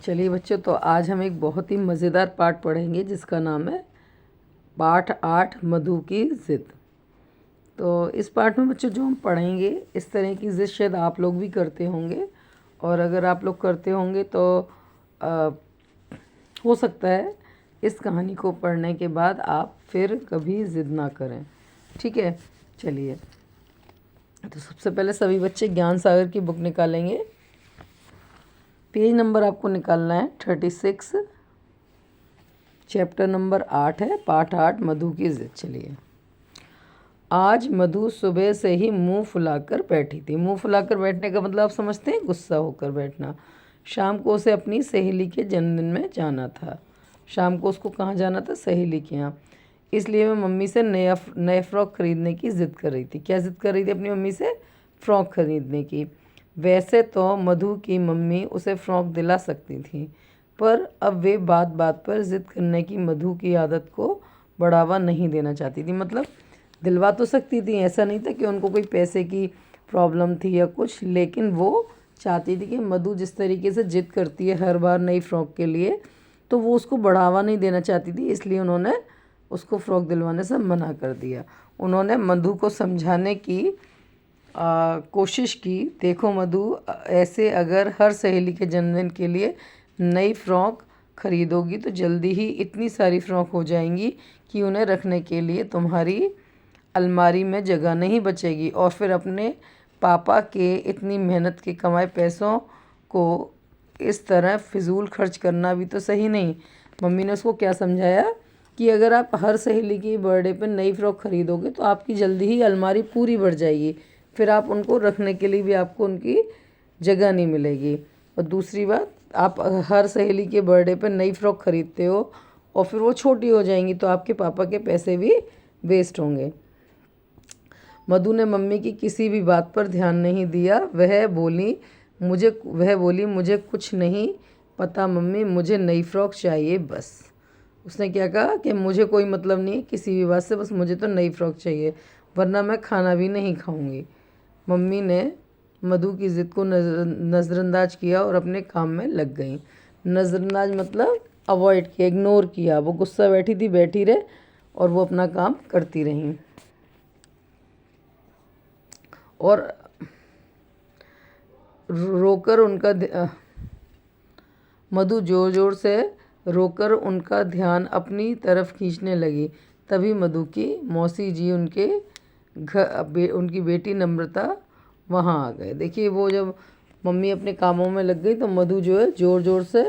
चलिए बच्चों, तो आज हम एक बहुत ही मज़ेदार पाठ पढ़ेंगे जिसका नाम है पाठ 8 मधु की ज़िद। तो इस पाठ में बच्चों जो हम पढ़ेंगे, इस तरह की ज़िद शायद आप लोग भी करते होंगे, और अगर आप लोग करते होंगे तो आ, हो सकता है इस कहानी को पढ़ने के बाद आप फिर कभी ज़िद ना करें। ठीक है, चलिए। तो सबसे पहले सभी बच्चे ज्ञान सागर की बुक निकालेंगे। पेज नंबर आपको निकालना है 36, चैप्टर नंबर 8 है, पाठ 8 मधु की ज़िद। चलिए। आज मधु सुबह से ही मुंह फुलाकर बैठी थी। मुंह फुलाकर बैठने का मतलब आप समझते हैं, गुस्सा होकर बैठना। शाम को उसे अपनी सहेली के जन्मदिन में जाना था। शाम को उसको कहाँ जाना था? सहेली के यहाँ। इसलिए मैं मम्मी से नए फ्रॉक ख़रीदने की ज़िद कर रही थी। क्या ज़िद कर रही थी? अपनी मम्मी से फ़्रॉक ख़रीदने की। वैसे तो मधु की मम्मी उसे फ़्रॉक दिला सकती थी, पर अब वे बात बात पर ज़िद करने की मधु की आदत को बढ़ावा नहीं देना चाहती थी। मतलब दिलवा तो सकती थी, ऐसा नहीं था कि उनको कोई पैसे की प्रॉब्लम थी या कुछ, लेकिन वो चाहती थी कि मधु जिस तरीके से ज़िद करती है हर बार नई फ़्रॉक के लिए, तो वो उसको बढ़ावा नहीं देना चाहती थी। इसलिए उन्होंने उसको फ़्रॉक दिलवाने से मना कर दिया। उन्होंने मधु को समझाने की कोशिश की। देखो मधु, ऐसे अगर हर सहेली के जन्मदिन के लिए नई फ़्रॉक ख़रीदोगी तो जल्दी ही इतनी सारी फ़्रॉक हो जाएंगी कि उन्हें रखने के लिए तुम्हारी अलमारी में जगह नहीं बचेगी, और फिर अपने पापा के इतनी मेहनत के कमाए पैसों को इस तरह फिजूल खर्च करना भी तो सही नहीं। मम्मी ने उसको क्या समझाया कि अगर आप हर सहेली की बर्थडे पर नई फ़्रॉक ख़रीदोगे तो आपकी जल्दी ही अलमारी पूरी भर जाएगी, फिर आप उनको रखने के लिए भी आपको उनकी जगह नहीं मिलेगी। और दूसरी बात, आप हर सहेली के बर्थडे पर नई फ़्रॉक ख़रीदते हो और फिर वो छोटी हो जाएंगी तो आपके पापा के पैसे भी वेस्ट होंगे। मधु ने मम्मी की किसी भी बात पर ध्यान नहीं दिया। वह बोली मुझे कुछ नहीं पता मम्मी, मुझे नई फ़्रॉक चाहिए बस। उसने क्या कहा कि मुझे कोई मतलब नहीं है किसी भी बात से, बस मुझे तो नई फ़्रॉक चाहिए, वरना मैं खाना भी नहीं खाऊंगी। मम्मी ने मधु की ज़िद को नज़रअंदाज किया और अपने काम में लग गई। नज़रअंदाज मतलब अवॉइड किया, इग्नोर किया। वो गुस्सा बैठी थी, बैठी रहे, और वो अपना काम करती रहीं। और रोकर उनका मधु ज़ोर ज़ोर से रोकर उनका ध्यान अपनी तरफ खींचने लगी। तभी मधु की मौसी जी उनकी बेटी नम्रता वहाँ आ गए। देखिए, वो जब मम्मी अपने कामों में लग गई तो मधु जो है ज़ोर ज़ोर से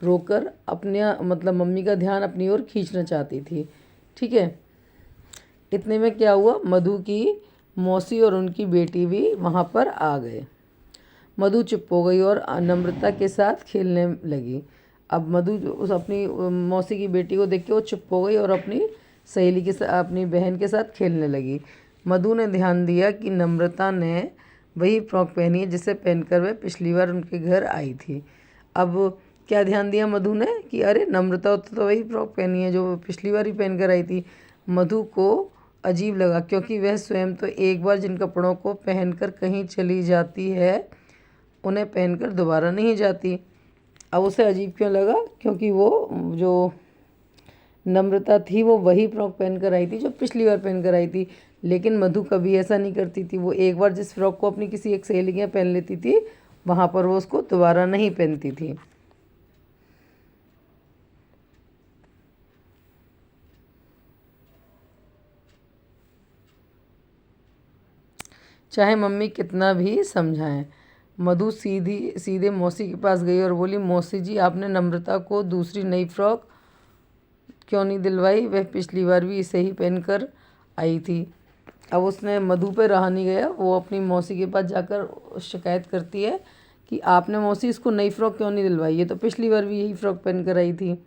रोकर अपने मतलब मम्मी का ध्यान अपनी ओर खींचना चाहती थी। ठीक है, इतने में क्या हुआ, मधु की मौसी और उनकी बेटी भी वहाँ पर आ गए। मधु चुप हो गई और नम्रता के साथ खेलने लगी। अब मधु उस अपनी मौसी की बेटी को देख के वो चुप हो गई और अपनी सहेली के साथ, अपनी बहन के साथ खेलने लगी। मधु ने ध्यान दिया कि नम्रता ने वही फ्रॉक पहनी है जिसे पहनकर वह पिछली बार उनके घर आई थी। अब क्या ध्यान दिया मधु ने कि अरे नम्रता तो वही फ्रॉक पहनी है जो पिछली बार ही पहन कर आई थी। मधु को अजीब लगा, क्योंकि वह स्वयं तो एक बार जिन कपड़ों को पहनकर कहीं चली जाती है उन्हें पहनकर दोबारा नहीं जाती। अब उसे अजीब क्यों लगा? क्योंकि वो जो नम्रता थी वो वही फ्रॉक पहन कर आई थी जो पिछली बार पहन कर आई थी, लेकिन मधु कभी ऐसा नहीं करती थी। वो एक बार जिस फ्रॉक को अपनी किसी एक सहेली के पहन लेती थी, वहाँ पर वो उसको दोबारा नहीं पहनती थी। चाहे मम्मी कितना भी समझाएं। मधु सीधे मौसी के पास गई और बोली, मौसी जी, आपने नम्रता को दूसरी नई फ्रॉक क्यों नहीं दिलवाई? वह पिछली बार भी इसे ही पहनकर आई थी। अब उसने मधु पे रहा नहीं गया, वो अपनी मौसी के पास जाकर शिकायत करती है कि आपने मौसी इसको नई फ्रॉक क्यों नहीं दिलवाई, ये तो पिछली बार भी यही फ्रॉक पहन कर आई थी।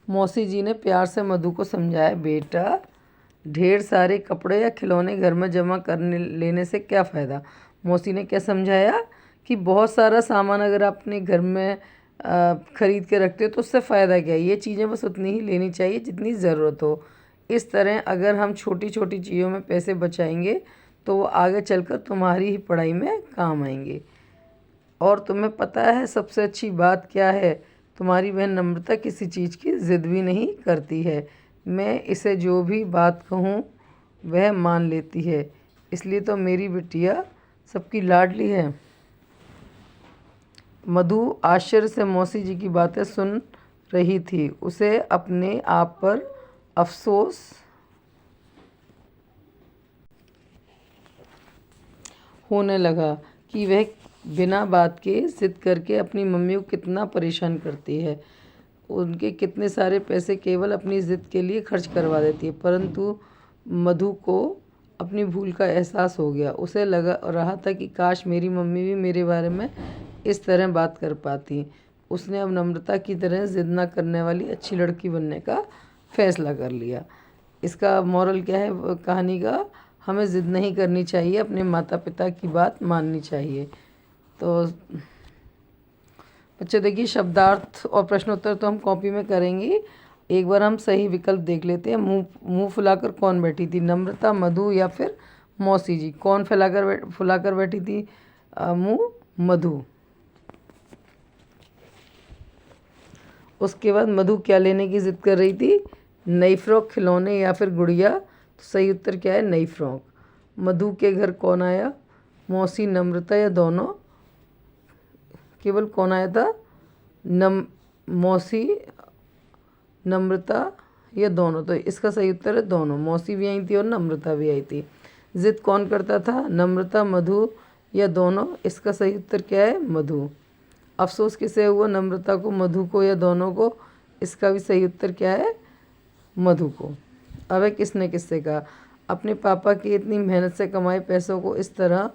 मौसी जी ने प्यार से मधु को समझाया, बेटा, ढेर सारे कपड़े या खिलौने घर में जमा करने लेने से क्या फ़ायदा। मौसी ने क्या समझाया कि बहुत सारा सामान अगर आप अपने घर में ख़रीद के रखते हो तो उससे फ़ायदा क्या है। ये चीज़ें बस उतनी ही लेनी चाहिए जितनी ज़रूरत हो। इस तरह अगर हम छोटी छोटी चीज़ों में पैसे बचाएंगे तो वो आगे चलकर तुम्हारी ही पढ़ाई में काम आएंगे। और तुम्हें पता है सबसे अच्छी बात क्या है? तुम्हारी बहन नम्रता किसी चीज़ की ज़िद भी नहीं करती है। मैं इसे जो भी बात कहूँ वह मान लेती है, इसलिए तो मेरी बिटिया सबकी लाडली है। मधु आश्चर्य से मौसी जी की बातें सुन रही थी। उसे अपने आप पर अफसोस होने लगा कि वह बिना बात के ज़िद करके अपनी मम्मी को कितना परेशान करती है। उनके कितने सारे पैसे केवल अपनी ज़िद के लिए खर्च करवा देती है। परंतु मधु को अपनी भूल का एहसास हो गया। उसे लगा रहा था कि काश मेरी मम्मी भी मेरे बारे में इस तरह बात कर पाती। उसने अब नम्रता की तरह ज़िद ना करने वाली अच्छी लड़की बनने का फ़ैसला कर लिया। इसका मॉरल क्या है कहानी का? हमें ज़िद नहीं करनी चाहिए, अपने माता पिता की बात माननी चाहिए। तो बच्चे देखिए, शब्दार्थ और प्रश्नोत्तर तो हम कॉपी में करेंगे। एक बार हम सही विकल्प देख लेते हैं। मुंह फुलाकर कौन बैठी थी? नम्रता, मधु या फिर मौसी जी? कौन फुलाकर बैठी थी मुंह? मधु। उसके बाद मधु क्या लेने की ज़िद कर रही थी? नई फ्रॉक, खिलौने या फिर गुड़िया? तो सही उत्तर क्या है? नई फ्रॉक। मधु के घर कौन आया? मौसी, नम्रता या दोनों? केवल कौन आया था? मौसी, नम्रता या दोनों? तो इसका सही उत्तर है दोनों। मौसी भी आई थी और नम्रता भी आई थी। ज़िद कौन करता था? नम्रता, मधु या दोनों? इसका सही उत्तर क्या है? मधु। अफसोस किसे हुआ? नम्रता को, मधु को या दोनों को? इसका भी सही उत्तर क्या है? मधु को। अब किसने किससे कहा? अपने पापा की इतनी मेहनत से कमाए पैसों को इस तरह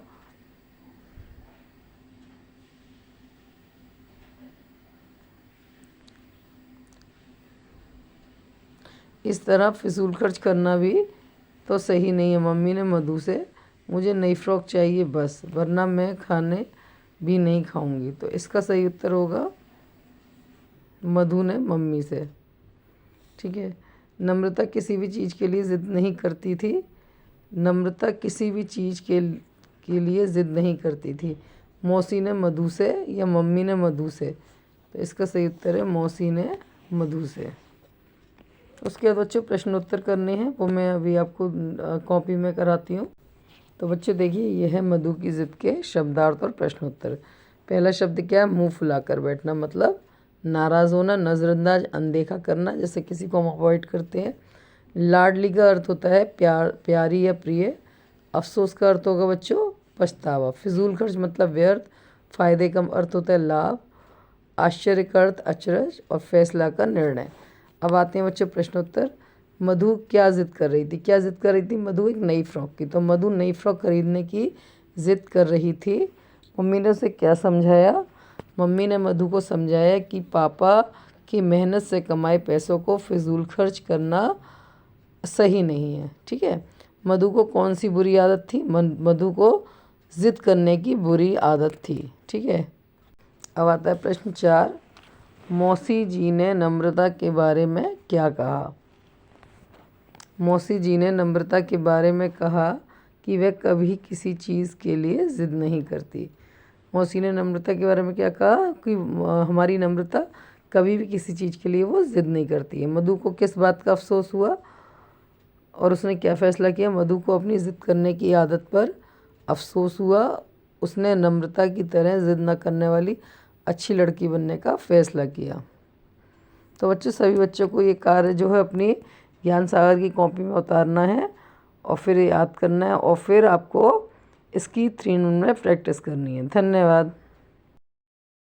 फिजूल खर्च करना भी तो सही नहीं है। मम्मी ने मधु से, मुझे नई फ्रॉक चाहिए बस, वरना मैं खाने भी नहीं खाऊंगी। तो इसका सही उत्तर होगा मधु ने मम्मी से। ठीक है। नम्रता किसी भी चीज़ के लिए ज़िद नहीं करती थी। नम्रता किसी भी चीज़ के लिए ज़िद नहीं करती थी। मौसी ने मधु से या मम्मी ने मधु से? तो इसका सही उत्तर है मौसी ने मधु से। उसके बाद बच्चों प्रश्नोत्तर करने हैं, वो मैं अभी आपको कॉपी में कराती हूँ। तो बच्चे देखिए, यह है मधु की ज़िद के शब्दार्थ और प्रश्नोत्तर। पहला शब्द क्या है? मुंह फुलाकर बैठना, मतलब नाराज़ होना, नज़रअंदाज, अनदेखा करना, जैसे किसी को हम अवॉइड करते हैं। लाडली का अर्थ होता है प्यारी या प्रिय। अफसोस का अर्थ होगा बच्चों पछतावा। फिजूल खर्च मतलब व्यर्थ। फ़ायदे का अर्थ होता है लाभ। आश्चर्य का अर्थ अचरज। और फैसला का निर्णय। अब आते हैं बच्चों प्रश्नोत्तर। मधु क्या ज़िद कर रही थी? क्या ज़िद कर रही थी मधु? एक नई फ्रॉक की। तो मधु नई फ्रॉक खरीदने की ज़िद कर रही थी। मम्मी ने उसे क्या समझाया? मम्मी ने मधु को समझाया कि पापा की मेहनत से कमाए पैसों को फिजूल खर्च करना सही नहीं है। ठीक है। मधु को कौन सी बुरी आदत थी? मधु को ज़िद करने की बुरी आदत थी। ठीक है। अब आता है प्रश्न 4। मौसी जी ने नम्रता के बारे में क्या कहा? मौसी जी ने नम्रता के बारे में कहा कि वह कभी किसी चीज़ के लिए ज़िद नहीं करती। मौसी ने नम्रता के बारे में क्या कहा? कि हमारी नम्रता कभी भी किसी चीज़ के लिए वो ज़िद नहीं करती है। मधु को किस बात का अफसोस हुआ और उसने क्या फ़ैसला किया? मधु को अपनी ज़िद करने की आदत पर अफसोस हुआ। उसने नम्रता की तरह ज़िद न करने वाली अच्छी लड़की बनने का फ़ैसला किया। तो बच्चों, सभी बच्चों को ये कार्य जो है अपनी ज्ञान सागर की कॉपी में उतारना है और फिर याद करना है और फिर आपको इसकी 3 मिनट में प्रैक्टिस करनी है। धन्यवाद।